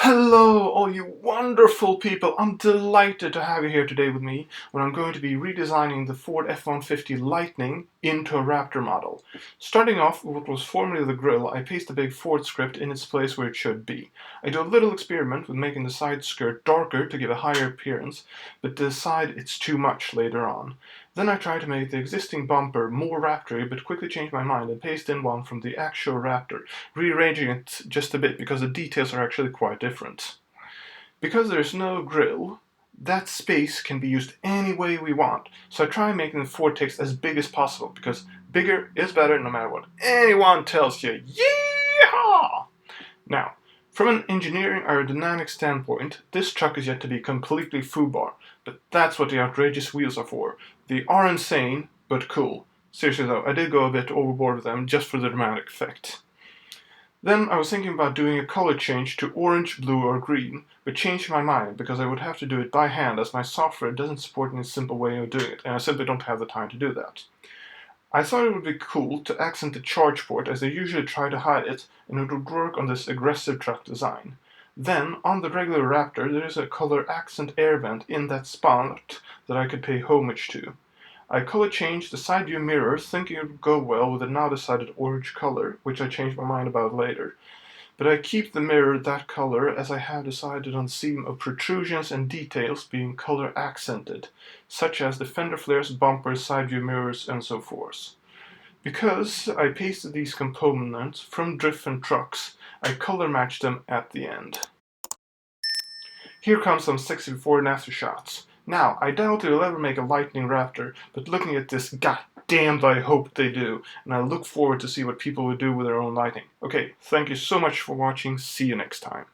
Hello, all you wonderful people! I'm delighted to have you here today with me when I'm going to be redesigning the Ford F-150 Lightning into a Raptor model. Starting off with what was formerly the grille, I paste a big Ford script in its place where it should be. I do a little experiment with making the side skirt darker to give a higher appearance, but decide it's too much later on. Then I try to make the existing bumper more Raptory, but quickly change my mind and paste in one from the actual Raptor, rearranging it just a bit because the details are actually quite different. Because there's no grille, that space can be used any way we want, so I try making the Ford text as big as possible, because bigger is better no matter what anyone tells you. Yeehaw! Now, from an engineering aerodynamic standpoint, this truck is yet to be completely foobar, but that's what the outrageous wheels are for. They are insane, but cool. Seriously though, I did go a bit overboard with them just for the dramatic effect. Then I was thinking about doing a color change to orange, blue or green, but changed my mind because I would have to do it by hand as my software doesn't support any simple way of doing it, and I simply don't have the time to do that. I thought it would be cool to accent the charge port as they usually try to hide it, and it would work on this aggressive truck design. Then, on the regular Raptor, there is a color accent air vent in that spot that I could pay homage to. I color changed the side view mirror thinking it would go well with the now decided orange color, which I changed my mind about later. But I keep the mirror that color as I have decided on theme of protrusions and details being color accented, such as the fender flares, bumpers, side view mirrors, and so forth. Because I pasted these components from different trucks, I color matched them at the end. Here comes some sexy before and after shots. Now, I doubt they'll ever make a Lightning Raptor, but looking at this, goddamn, I hope they do, and I look forward to see what people will do with their own lighting. Okay, thank you so much for watching, see you next time.